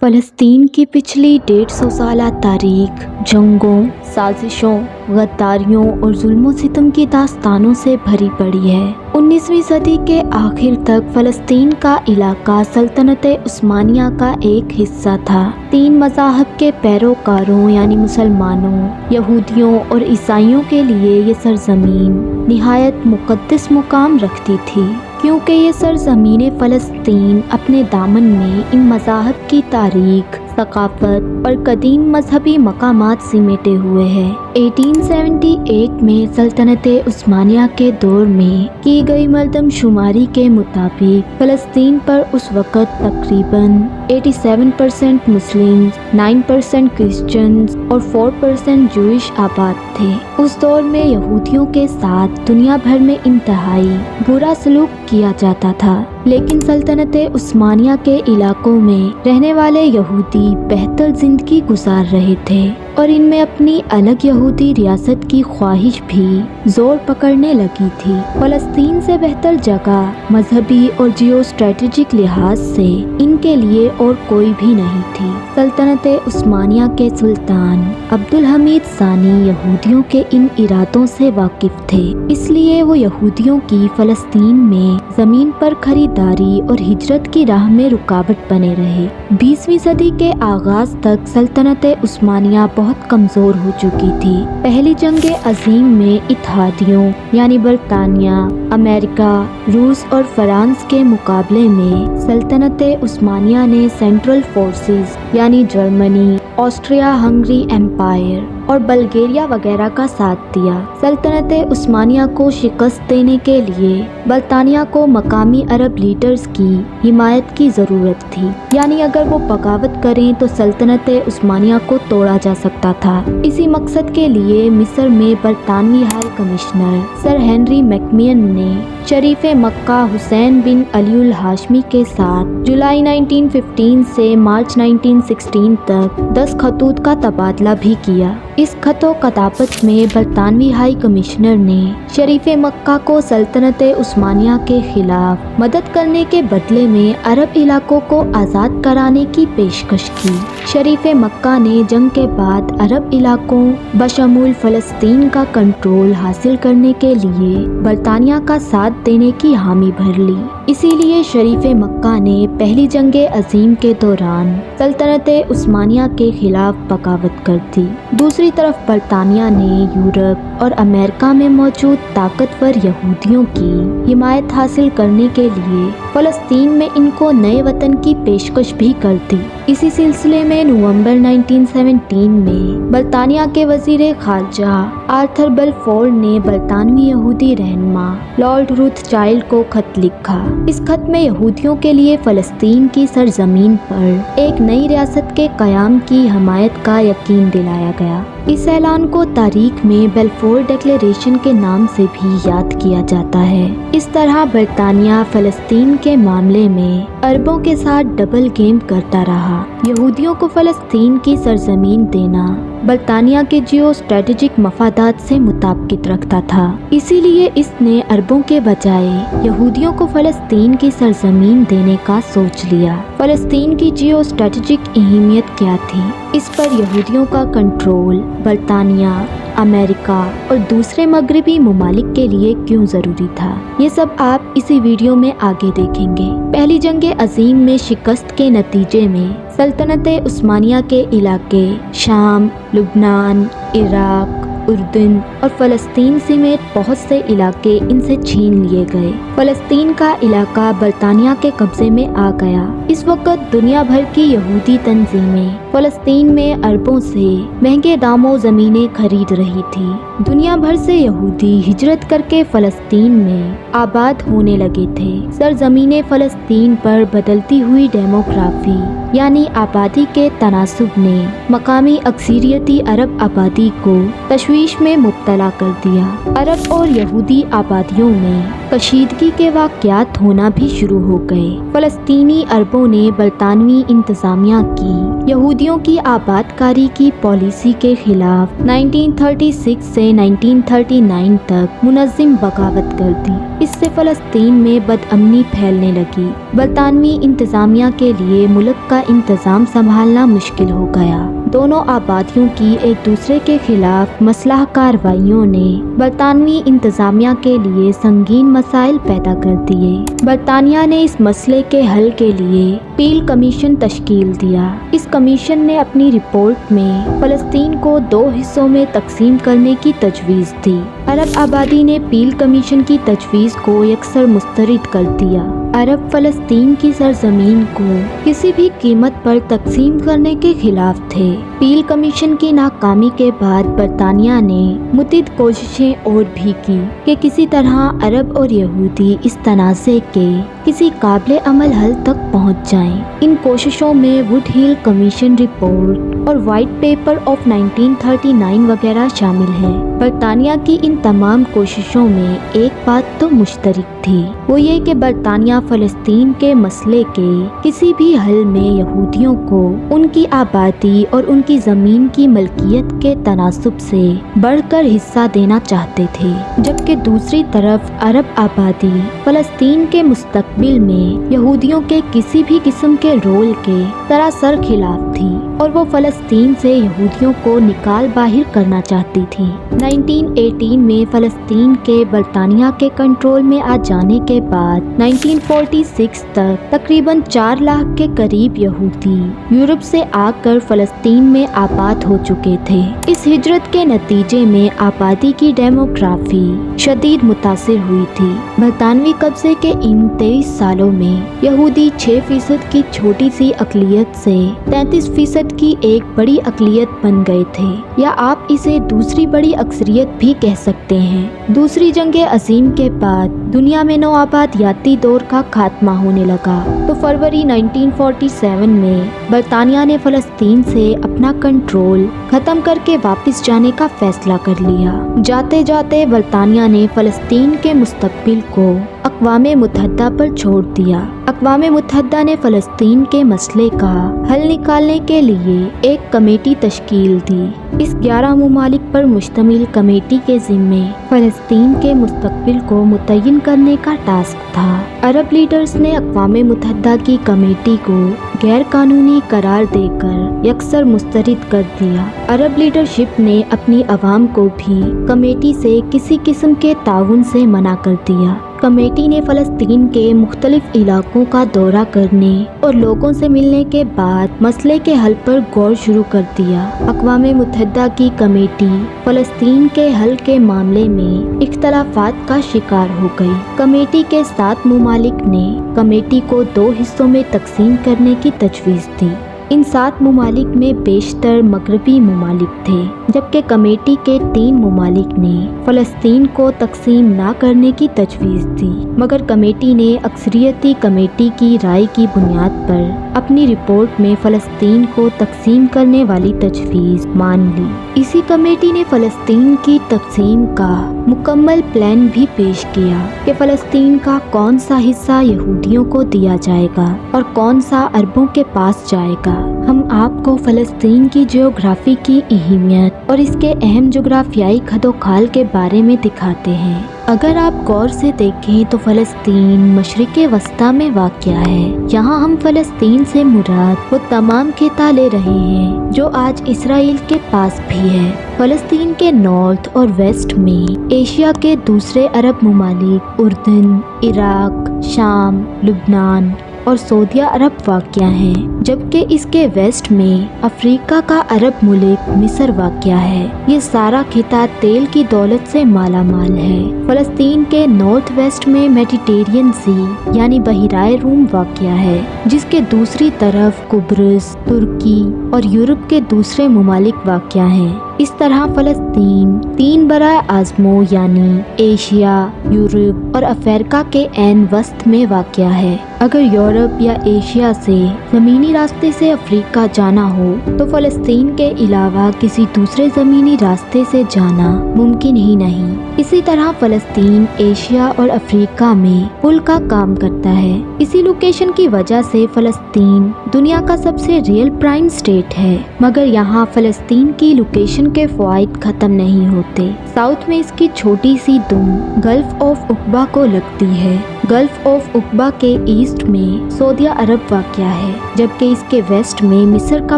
फ़लस्तीन की पिछली 150 साला तारीख जंगों, साजिशों, गद्दारियों और जुल्म सितम की दास्तानों से भरी पड़ी है। 19वीं सदी के आखिर तक फ़लस्तीन का इलाका सल्तनत उस्मानिया का एक हिस्सा था। 3 मज़ाहब के पैरोकारों यानी मुसलमानों, यहूदियों और ईसाइयों के लिए ये सरजमीन निहायत मुक़द्दस मुकाम रखती थी, क्योंकि ये सरजमीन फ़लस्तीन अपने दामन में इन मज़ाहब की तारीख, सकाफ़त और कदीम मजहबी मकामात सिमेटे हुए है। 1878 में सल्तनत उस्मानिया के दौर में की गई मरदमशुमारी के मुताबिक फ़लस्तीन पर उस वक़्त तकरीबन 87% मुस्लिम, 9% क्रिश्चियंस और 4% जूइश आबाद थे। उस दौर में यहूदियों के साथ दुनिया भर में इंतहाई बुरा सलूक किया जाता था, लेकिन सल्तनत उस्मानिया के इलाकों में रहने वाले यहूदी बेहतर जिंदगी गुजार रहे थे और इनमें अपनी अलग यहूदी रियासत की ख्वाहिश भी जोर पकड़ने लगी थी। फ़लस्तीन से बेहतर जगह मजहबी और जियो स्ट्रेटेजिक लिहाज से इनके लिए और कोई भी नहीं थी। सल्तनत उस्मानिया के सुल्तान अब्दुल हमीद सानी यहूदियों के इन इरादों से वाकिफ थे, इसलिए वो यहूदियों की फ़लस्तीन में ज़मीन पर खरीदारी और हिजरत की राह में रुकावट बने रहे। 20वीं सदी के आगाज तक सल्तनत उस्मानिया बहुत कमज़ोर हो चुकी थी। पहली जंग अजीम में इत्तेहादियों यानी बरतानिया, अमेरिका, रूस और फ्रांस के मुकाबले में सल्तनत उस्मानिया ने सेंट्रल फोर्सेस यानी जर्मनी, ऑस्ट्रिया हंगरी एम्पायर और बल्गेरिया वगैरह का साथ दिया। सल्तनत उस्मानिया को शिकस्त देने के लिए बरतानिया को मकामी अरब लीडर्स की हिमायत की ज़रूरत थी, यानी अगर वो बगावत करें तो सल्तनत उस्मानिया को तोड़ा जा सकता था। इसी मकसद के लिए मिस्र में बरतानवी हाई कमिश्नर सर हेनरी मैकमियन ने शरीफ मक्का हुसैन बिन अलीउल हाशमी के साथ जुलाई 1915 से मार्च 1916 तक 10 खतूत का तबादला भी किया। इस खतो कताबत में बरतानवी हाई कमिश्नर ने शरीफ मक्का को सल्तनत उस्मानिया के खिलाफ मदद करने के बदले में अरब इलाकों को आज़ाद कराने की पेशकश की। शरीफ मक्का ने जंग के बाद अरब इलाकों बशमूल फ़लस्तीन का कंट्रोल हासिल करने के लिए बरतानिया का साथ देने की हामी भर ली। इसीलिए शरीफ मक्का ने पहली जंग अजीम के दौरान सल्तनत उस्मानिया के खिलाफ बगावत कर दी। दूसरी तरफ बरतानिया ने यूरोप और अमेरिका में मौजूद ताकतवर यहूदियों की हिमायत हासिल करने के लिए फ़लस्तीन में इनको नए वतन की पेशकश भी कर दी। इसी सिलसिले में नवंबर 1917 में बरतानिया के वजीर खारजा आर्थर बलफोर ने बरतानवी यहूदी रहनुमा लॉर्ड रूथचाइल्ड को खत लिखा। इस खत में यहूदियों के लिए फ़लस्तीन की सरजमीन पर एक नई रियासत के क़याम की हमायत का यकीन दिलाया गया। इस ऐलान को तारीख में बेलफोर डिक्लेरेशन के नाम से भी याद किया जाता है। इस तरह बरतानिया फ़लस्तीन के मामले में अरबों के साथ डबल गेम करता रहा। यहूदियों को फ़लस्तीन की सरजमीन देना बरतानिया के जियो स्ट्रेटेजिक मफादात से मुताबिक रखता था, इसीलिए इसने अरबों के बजाय यहूदियों को फ़लस्तीन की सरजमीन देने का सोच लिया। फ़लस्तीन की जियो स्ट्रेटेजिक अहमियत क्या थी? इस पर यहूदियों का कंट्रोल बरतानिया, अमेरिका और दूसरे मगरबी ममालिक के लिए क्यों ज़रूरी था, ये सब आप इसी वीडियो में आगे देखेंगे। पहली जंग अजीम में शिकस्त के नतीजे में सल्तनत उस्मानिया के इलाके शाम, लुबनान, इराक, उर्दन और फ़लस्तीन समेत बहुत से इलाके इनसे छीन लिए गए। फ़लस्तीन का इलाका बरतानिया के कब्जे में आ गया। इस वक्त दुनिया भर की यहूदी तंजीमें फ़लस्तीन में अरबों से महंगे दामों ज़मीनें खरीद रही थी। दुनिया भर से यहूदी हिजरत करके फ़लस्तीन में आबाद होने लगे थे। सरजमीन फ़लस्तीन पर बदलती हुई डेमोग्राफी यानी आबादी के तनासुब ने मकामी अक्सरियती अरब आबादी को तशवीश में मुब्तला कर दिया। अरब और यहूदी आबादियों में कशीदगी के वाक़यात होना भी शुरू हो गए। फ़लस्तीनी अरबों ने बरतानवी इंतज़ामिया की यहूदियों की आबादकारी की पॉलिसी के खिलाफ 1936 से 1939 तक मुनज़्ज़म बगावत कर दी। इससे फ़लस्तीन में बदअमनी फैलने लगी। برطانوی انتظامیہ کے لیے ملک کا انتظام سنبھالنا مشکل ہو گیا۔ دونوں آبادیوں کی ایک دوسرے کے خلاف مسلح کارروائیوں نے برطانوی انتظامیہ کے لیے سنگین مسائل پیدا کر دیے۔ برطانیہ نے اس مسئلے کے حل کے لیے پیل کمیشن تشکیل دیا۔ اس کمیشن نے اپنی رپورٹ میں فلسطین کو 2 حصوں میں تقسیم کرنے کی تجویز دی۔ عرب آبادی نے پیل کمیشن کی تجویز کو یکسر مسترد کر دیا۔ عرب فلسطین کی سرزمین کو کسی بھی قیمت پر تقسیم کرنے کے خلاف تھے۔ پیل کمیشن کی ناکامی کے بعد برطانیہ نے متعدد کوششیں اور بھی کی کہ کسی طرح عرب اور یہودی اس تنازع کے کسی قابل عمل حل تک پہنچ جائیں۔ ان کوششوں میں ووڈ ہل کمیشن رپورٹ اور وائٹ پیپر آف 1939 وغیرہ شامل ہیں۔ برطانیہ کی ان تمام کوششوں میں ایک بات تو مشترک تھی، وہ یہ کہ برطانیہ فلسطین کے مسئلے کے کسی بھی حل میں یہودیوں کو ان کی آبادی اور ان کی زمین کی ملکیت کے تناسب سے بڑھ کر حصہ دینا چاہتے تھے، جبکہ دوسری طرف عرب آبادی فلسطین کے مستقبل میں یہودیوں کے کسی بھی قسم کے رول کے سراسر خلاف تھی اور وہ فلسطین سے یہودیوں کو نکال باہر کرنا چاہتی تھی۔ 1918 میں فلسطین کے برطانیہ کے کنٹرول میں آ جانے کے بعد 1946 تک تقریباً 4 لاکھ کے قریب یہودی یورپ سے آ کر فلسطین میں آباد ہو چکے تھے۔ اس ہجرت کے نتیجے میں آبادی کی ڈیموگرافی شدید متاثر ہوئی تھی۔ برطانوی قبضے کے ان 23 سالوں میں یہودی 6% کی چھوٹی سی اقلیت سے 33% کی ایک بڑی اقلیت بن گئے تھے، یا آپ اسے دوسری بڑی اکثریت بھی کہہ سکتے ہیں۔ دوسری جنگ عظیم کے بعد دنیا میں نوآبادیاتی دور کا خاتمہ ہونے لگا تو فروری 1947 میں برطانیہ نے فلسطین سے اپنا کنٹرول ختم کر کے واپس جانے کا فیصلہ کر لیا۔ جاتے جاتے برطانیہ نے فلسطین کے مستقبل کو اقوام متحدہ پر چھوڑ دیا۔ اقوام متحدہ نے فلسطین کے مسئلے کا حل نکالنے کے لیے ایک کمیٹی تشکیل دی۔ اس 11 ممالک پر مشتمل کمیٹی کے ذمے فلسطین کے مستقبل کو متعین کرنے کا ٹاسک تھا۔ عرب لیڈرز نے اقوام متحدہ کی کمیٹی کو غیر قانونی قرار دے کر یکسر مسترد کر دیا۔ عرب لیڈرشپ نے اپنی عوام کو بھی کمیٹی سے کسی قسم کے تعاون سے منع کر دیا۔ کمیٹی نے فلسطین کے مختلف علاقوں کا دورہ کرنے اور لوگوں سے ملنے کے بعد مسئلے کے حل پر غور شروع کر دیا۔ اقوام متحدہ کی کمیٹی فلسطین کے حل کے معاملے میں اختلافات کا شکار ہو گئی۔ کمیٹی کے 7 ممالک نے کمیٹی کو 2 حصوں میں تقسیم کرنے کی تجویز دی۔ ان 7 ممالک میں بیشتر مغربی ممالک تھے، جبکہ کمیٹی کے 3 ممالک نے فلسطین کو تقسیم نہ کرنے کی تجویز دی، مگر کمیٹی نے اکثریتی کمیٹی کی رائے کی بنیاد پر اپنی رپورٹ میں فلسطین کو تقسیم کرنے والی تجویز مان لی۔ اسی کمیٹی نے فلسطین کی تقسیم کا مکمل پلان بھی پیش کیا کہ فلسطین کا کون سا حصہ یہودیوں کو دیا جائے گا اور کون سا عربوں کے پاس جائے گا۔ ہم آپ کو فلسطین کی جغرافی کی اہمیت اور اس کے اہم جغرافیائی خد و خال کے بارے میں دکھاتے ہیں۔ اگر آپ غور سے دیکھیں تو فلسطین مشرق وسطیٰ میں واقع ہے۔ یہاں ہم فلسطین سے مراد وہ تمام خطہ لے رہے ہیں جو آج اسرائیل کے پاس بھی ہے۔ فلسطین کے نارتھ اور ویسٹ میں ایشیا کے دوسرے عرب ممالک اردن، عراق، شام، لبنان اور سعودیہ عرب واقع ہیں، جبکہ اس کے ویسٹ میں افریقہ کا عرب ملک مصر واقع ہے۔ یہ سارا خطہ تیل کی دولت سے مالا مال ہے۔ فلسطین کے نارتھ ویسٹ میں میڈیٹرینین سی یعنی بحیرہ روم واقع ہے، جس کے دوسری طرف قبرص، ترکی اور یورپ کے دوسرے ممالک واقع ہیں۔ اس طرح فلسطین 3 برائے اعظموں یعنی ایشیا، یورپ اور افریقہ کے عین وسط میں واقع ہے۔ اگر یورپ یا ایشیا سے زمینی راستے سے افریقہ جانا ہو تو فلسطین کے علاوہ کسی دوسرے زمینی راستے سے جانا ممکن ہی نہیں۔ اسی طرح فلسطین ایشیا اور افریقہ میں پل کا کام کرتا ہے۔ اسی لوکیشن کی وجہ سے فلسطین دنیا کا سب سے ریئل پرائم اسٹیٹ ہے، مگر یہاں فلسطین کی لوکیشن के फ़वाइद ख़त्म नहीं होते। साउथ में इसकी छोटी सी दुम गल्फ ऑफ उक़बा को लगती है। गल्फ ऑफ उक़बा के ईस्ट में सऊदी अरब वाक़या है, जबकि इसके वेस्ट में मिस्र का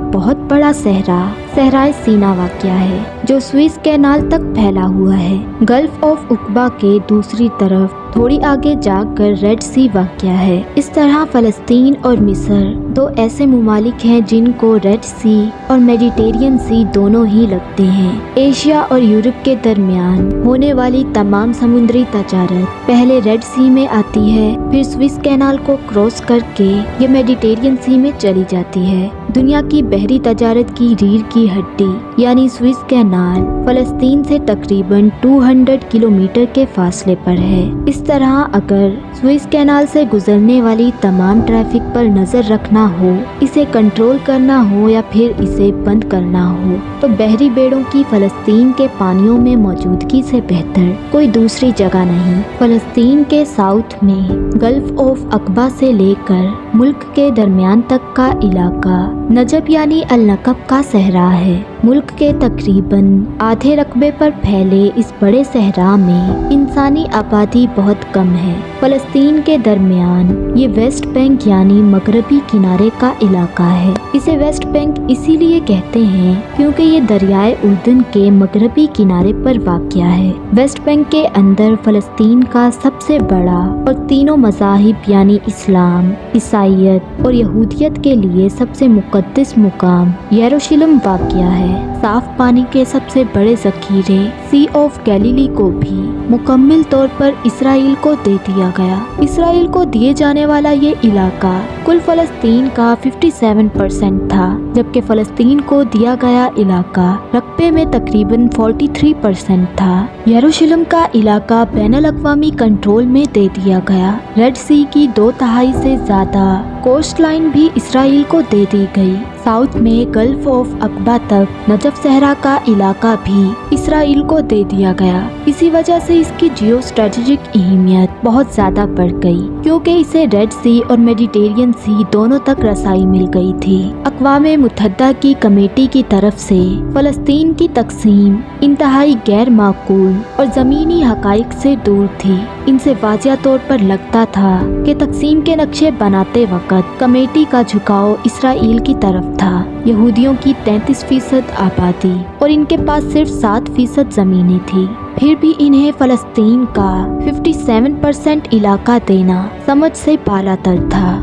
बहुत बड़ा सहराए सीना वाक़या है, जो स्विस कैनाल तक फैला हुआ है। गल्फ ऑफ उक़बा के दूसरी तरफ थोड़ी आगे जाकर रेड सी वाक़या है। इस तरह फ़लस्तीन और मिस्र दो ऐसे ममालिक हैं जिनको रेड सी और मेडिटेरियन सी दोनों ही लगते हैं। एशिया और यूरोप के दरमियान होने वाली तमाम समुद्री तजारत पहले रेड सी में आती है, फिर स्विस कैनाल को क्रॉस करके ये मेडिटेरियन सी में चली जाती है। दुनिया की बहरी तजारत की रीढ़ की हड्डी यानी स्विस कैनाल फ़लस्तीन से तकरीबन 200 किलोमीटर के फासले पर है। इस तरह अगर स्विस कैनाल से गुजरने वाली तमाम ट्रैफिक पर नज़र रखना हो, इसे कंट्रोल करना हो या फिर इसे बंद करना हो, तो बहरी बेड़ों की फ़लस्तीन के पानियों में मौजूदगी से बेहतर कोई दूसरी जगह नहीं। फ़लस्तीन के साउथ में गल्फ ऑफ उक़बा से लेकर मुल्क के दरमियान तक का इलाका नजब यानी अल-नकब का सहरा है। मुल्क के तकरीबन आधे रकबे पर फैले इस बड़े सहरा में इंसानी आबादी बहुत कम है। फ़लस्तीन के दरमियान ये वेस्ट बैंक यानी मगरबी किनारे का इलाका है। इसे वेस्ट बैंक इसीलिए कहते हैं क्योंकि ये दरियाए उर्दन के मगरबी किनारे पर वाक़या है। वेस्ट बैंक के अंदर फ़लस्तीन का सबसे बड़ा और तीनों मज़ाहिब यानी इस्लाम, ईसाईयत और यहूदियत के लिए सबसे मुक़द्दस मुकाम यरूशलेम वाक़या है। साफ पानी के सबसे बड़े ज़ख़ीरे सी ऑफ गैलीली को भी मुकम्मल तौर पर इसराइल को दे दिया गया। इसराइल को दिए जाने वाला ये इलाका कुल फ़लस्तीन का 57% था, जबकि फ़लस्तीन को दिया गया इलाका रकबे में तकरीबन 43% था। यरूशलेम का इलाका बैनुल-अक़वामी कंट्रोल में दे दिया गया। रेड सी की 2/3 से ज़्यादा कोस्ट लाइन भी इसराइल को दे दी गई। साउथ में गल्फ ऑफ उक़बा तक नजफ सहरा का इलाका भी इसराइल को दे दिया गया। इसी वजह से इसकी जियो स्ट्रेटेजिक अहमियत बहुत ज़्यादा बढ़ गई, क्योंकि इसे रेड सी और मेडिटेरियन सी दोनों तक रसाई मिल गई थी। अक़वाम मुत्तहिदा की कमेटी की तरफ से फ़लस्तीन की तक़सीम इंतहाई गैर माकूल और ज़मीनी हक़ाइक़ से दूर थी। इनसे वाज़िया तौर पर लगता था कि तक़सीम के नक्शे बनाते वक़्त कमेटी का झुकाव इसराइल की तरफ था। यहूदियों की 33% आबादी और इनके पास सिर्फ 7% ज़मीनें थी, फिर भी इन्हें फ़लस्तीन का 57% इलाका देना समझ से बालातर था।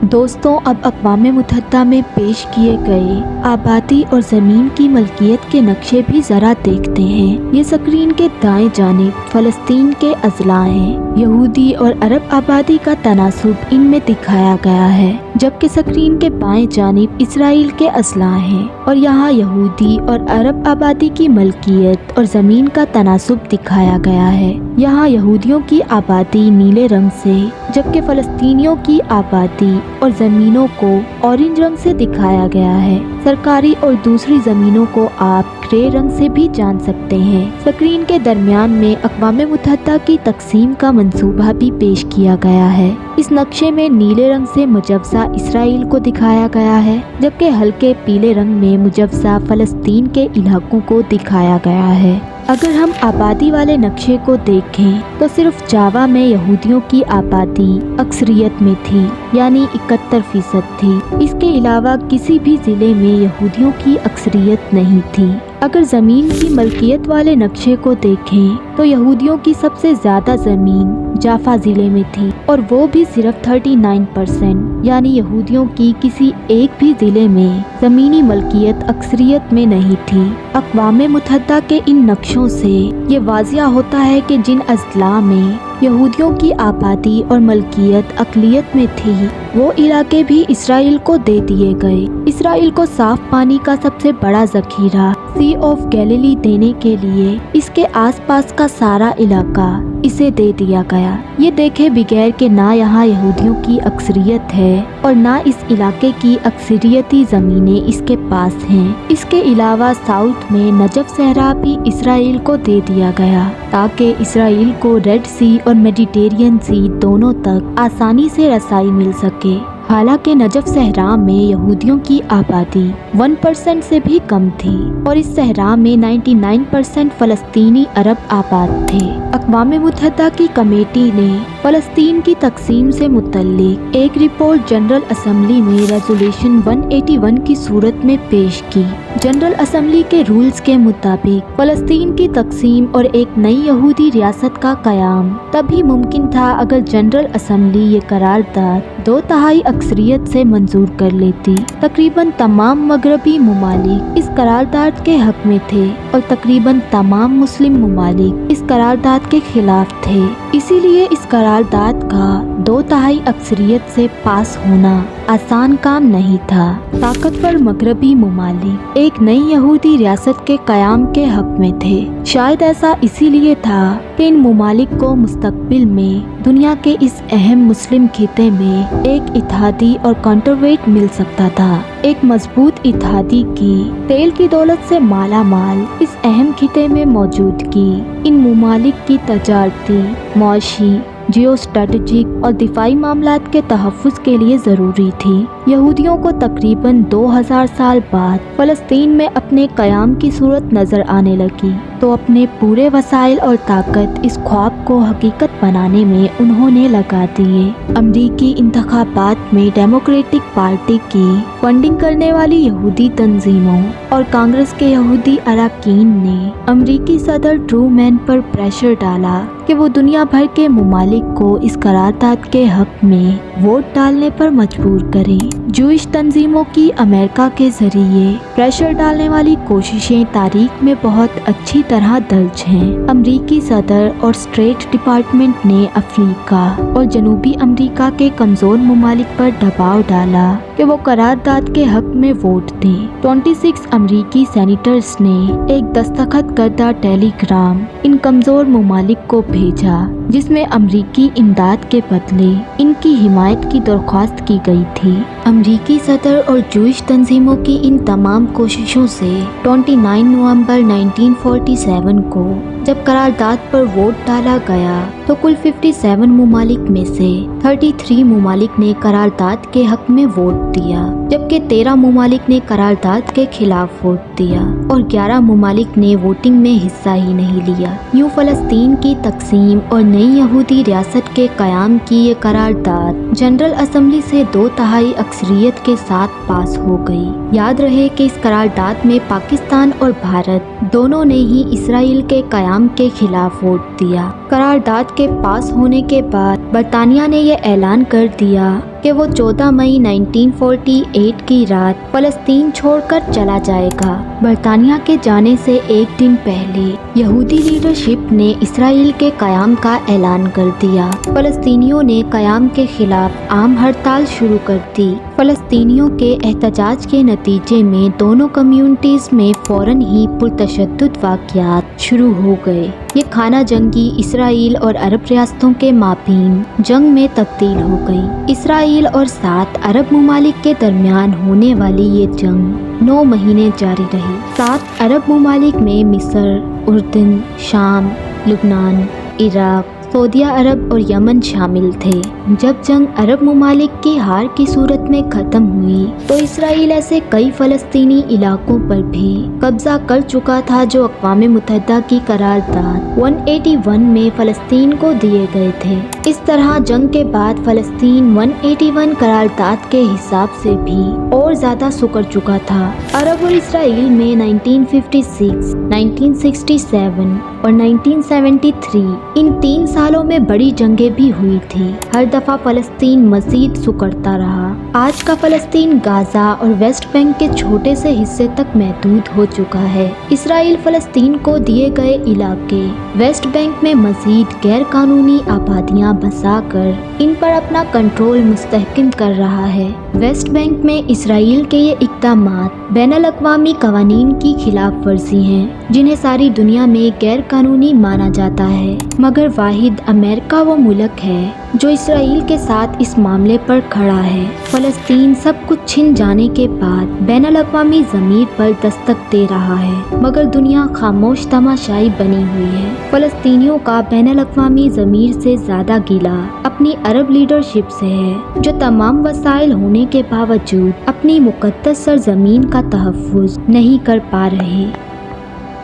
दोस्तों, अब अक़वाम मुत्तहिदा में पेश किए गए आबादी और ज़मीन की मलकियत के नक्शे भी ज़रा देखते हैं। ये स्क्रीन के दाएं जानिब फ़लस्तीन के अज़ला हैं। यहूदी और अरब आबादी का तनासुब इनमें दिखाया गया है, जबकि स्क्रीन के बाएं जानिब इसराइल के अज़ला हैं और यहाँ यहूदी और अरब आबादी की मलकियत और ज़मीन का तनासुब दिखाया गया है। यहाँ यहूदियों की आबादी नीले रंग से, जबकि फ़लस्तीनियों की आबादी और ज़मीनों को ऑरेंज रंग से दिखाया गया है। सरकारी और दूसरी ज़मीनों को आप ग्रे रंग से भी जान सकते हैं। स्क्रीन के दरमियान में अक़वाम मुत्तहिदा की तक़सीम का मंसूबा भी पेश किया गया है। इस नक्शे में नीले रंग से मुजव्ज़ा इसराइल को दिखाया गया है, जबकि हल्के पीले रंग में मुजव्ज़ा फ़लस्तीन के इलाकों को दिखाया गया है। अगर हम आबादी वाले नक्शे को देखें तो सिर्फ जावा में यहूदियों की आबादी अक्सरियत में थी, यानी 71% थी। इसके अलावा किसी भी ज़िले में यहूदियों की अक्सरियत नहीं थी। अगर ज़मीन की मलकियत वाले नक्शे को देखें तो यहूदियों की सबसे ज़्यादा ज़मीन जाफा ज़िले में थी, और वो भी सिर्फ 39%, यानी यहूदियों की किसी एक भी ज़िले में ज़मीनी मलकियत अक्सरियत में नहीं थी। अक़वाम मुत्तहिदा के इन नक्शों से ये वाज़िया होता है कि जिन अज़ला में यहूदियों की आबादी और मलकियत अक़लियत में थी, वो इलाके भी इसराइल को दे दिए गए। इसराइल को साफ पानी का सबसे बड़ा ज़ख़ीरा सी ऑफ गैलीली देने के लिए इसके आसपास का सारा इलाका इसे दे दिया गया। ये देखे बगैर कि ना यहाँ यहूदियों की अक्सरियत है और ना इस इलाके की अक्सरियती ज़मीनें इसके पास हैं। इसके अलावा साउथ में नजफ सहरा भी इसराइल को दे दिया गया, ताकि इसराइल को रेड सी और मेडिटेरियन सी दोनों तक आसानी से रसाई मिल सके। हालांकि नजफ सहरा में यहूदियों की आबादी 1% से भी कम थी और इस सहरा में 99% फलस्तीनी अरब आबाद थे। अक़वाम मुत्तहिदा की कमेटी ने फलस्तीन की तकसीम से मुतल्लिक एक रिपोर्ट जनरल असम्बली में रेजोल्यूशन 181 की सूरत में पेश की। जनरल असम्बली के रूल्स के मुताबिक फलस्तीन की तकसीम और एक नई यहूदी रियासत का कयाम तभी मुमकिन था अगर जनरल असम्बली ये करारदाद 2/3 अक्सरियत से मंजूर कर लेती। तकरीबन तमाम मगरबी मुमालिक इस करारदाद के हक में थे और तकरीबन तमाम मुस्लिम मुमालिक इस करारदाद के खिलाफ थे। इसीलिए इस करारदाद का 2/3 अक्सरियत से पास होना आसान काम नहीं था। ताकतवर मगरबी मुमालिक एक नई यहूदी रियासत के कयाम के हक में थे। शायद ऐसा इसीलिए था कि इन मुमालिक को मुस्तकबिल में दुनिया के इस अहम मुस्लिम खिते में एक इत्तेहादी और काउंटरवेट मिल सकता था। एक मजबूत इत्तेहादी की तेल की दौलत से माला माल इस अहम खिते में मौजूदगी इन मुमालिक की तजारती, मुआशी, जियो स्ट्रेटेजिक और दिफाई मामलात के तहफ़्फ़ुज़ के लिए ज़रूरी थी। यहूदियों को तकरीबन 2000 साल बाद फ़लस्तीन में अपने क़याम की सूरत नज़र आने लगी तो अपने पूरे वसाइल और ताकत इस ख्वाब को हकीकत बनाने में उन्होंने लगा दिए। अमरीकी इंतखाबात में डेमोक्रेटिक पार्टी की फंडिंग करने वाली यहूदी तंजीमों और कांग्रेस के यहूदी अरकान ने अमरीकी सदर ट्रूमैन पर प्रेशर डाला कि वो दुनिया भर के मुमालिक को इस करारदाद के हक में वोट डालने पर मजबूर करें। जूइश तंजीमों की अमेरिका के जरिए प्रेशर डालने वाली कोशिशें तारीख में बहुत अच्छी तरह दर्ज हैं। अमरीकी सदर और स्टेट डिपार्टमेंट ने अफ्रीका और जनूबी अमेरिका के कमजोर मुमालिक पर दबाव डाला कि वो करारदाद के हक में वोट दें। 26 अमरीकी सेनेटर्स ने एक दस्तखत करदा टेलीग्राम इन कमजोर मुमालिक को भेजा जिसमें अमरीकी इमदाद के बदले इनकी हिमायत की दरख्वास्त की गई थी। अमरीकी सदर और जूइश तंजीमों की इन तमाम कोशिशों से 29 नवंबर 1947 को जब करारदाद पर वोट डाला गया तो कुल 57 मुमालिक में से 33 मुमालिक ने करारदाद के हक में वोट दिया, जबकि 13 मुमालिक ने करारदाद के खिलाफ वोट दिया और 11 मुमालिक ने वोटिंग में हिस्सा ही नहीं लिया। यूँ फलस्तीन की तकसीम और नई यहूदी रियासत के कयाम की ये करारदाद जनरल असम्बली से 2/3 अक्सरियत के साथ पास हो गई। याद रहे कि इस करारदाद में पाकिस्तान और भारत दोनों ने ही इसराइल के कयाम के खिलाफ वोट दिया। करारदाद के पास होने के बाद बरतानिया ने यह ऐलान कर दिया कि वो 14 मई 1948 की रात फलस्तीन छोड़कर चला जाएगा। बरतानिया के जाने से एक दिन पहले यहूदी लीडरशिप ने इसराइल के कयाम का ऐलान कर दिया। फलस्तीनियों ने कयाम के खिलाफ आम हड़ताल शुरू कर दी। फलस्तीनियों के एहतजाज के नतीजे में दोनों कम्युनिटीज़ में फौरन ही पुरतशद्दुद वाक़यात शुरू हो गए। ये खाना जंगी इसराइल और अरब रियासतों के माबीन जंग में तब्दील हो गई। इसराइल और 7 अरब मुमालिक के दरमियान होने वाली ये जंग 9 महीने जारी रही। 7 अरब मुमालिक में मिस्र, उर्दन, शाम, लुबनान, इराक, सऊदी अरब और यमन शामिल थे। जब जंग अरब मुमालिक की हार की सूरत में ख़त्म हुई तो इसराइल ऐसे कई फ़लस्तीनी इलाकों पर भी कब्जा कर चुका था जो अक़वाम मुत्तहिदा की करारदाद 181 में फ़लस्तीन को दिए गए थे। इस तरह जंग के बाद फ़लस्तीन 181 करारदाद के हिसाब से भी और ज़्यादा सुकर चुका था। अरब और इसराइल में 1956, 1967 और 1973 इन 3 सालों में बड़ी जंगें भी हुई थी। हर दफा फलस्तीन मजीद सुकड़ता रहा। आज का फलस्तीन गाजा और वेस्ट बैंक के छोटे से हिस्से तक महदूद हो चुका है। इसराइल फलस्तीन को दिए गए इलाके वेस्ट बैंक में मजीद गैर कानूनी आबादियां बसाकर इन पर अपना कंट्रोल मुस्तहकम कर रहा है। वेस्ट बैंक में इसराइल के ये इक़दामात बैनुल अक़वामी क़वानीन की खिलाफ वर्जी हैं जिन्हें सारी दुनिया में गैर कानूनी माना जाता है, मगर वाहिद अमेरिका वो मुल्क है जो इसराइल के साथ इस मामले पर खड़ा है। फलस्तीन सब कुछ छिन जाने के बाद बैनुल-अक़वामी ज़मीर पर दस्तक दे रहा है, मगर दुनिया खामोश तमाशाई बनी हुई है। फलस्तीनियों का बैनुल-अक़वामी ज़मीर से ज़्यादा गिला अपनी अरब लीडरशिप से है, जो तमाम वसाइल होने के बावजूद अपनी मुक़द्दस सरज़मीन का तहफ़्फ़ुज़ नहीं कर पा रहे।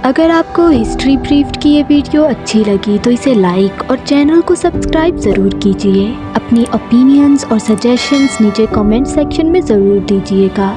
अगर आपको हिस्ट्री ब्रीफ्ड की ये वीडियो अच्छी लगी तो इसे लाइक और चैनल को सब्सक्राइब ज़रूर कीजिए। अपनी ओपिनियंस और सजेशंस नीचे कमेंट सेक्शन में ज़रूर दीजिएगा।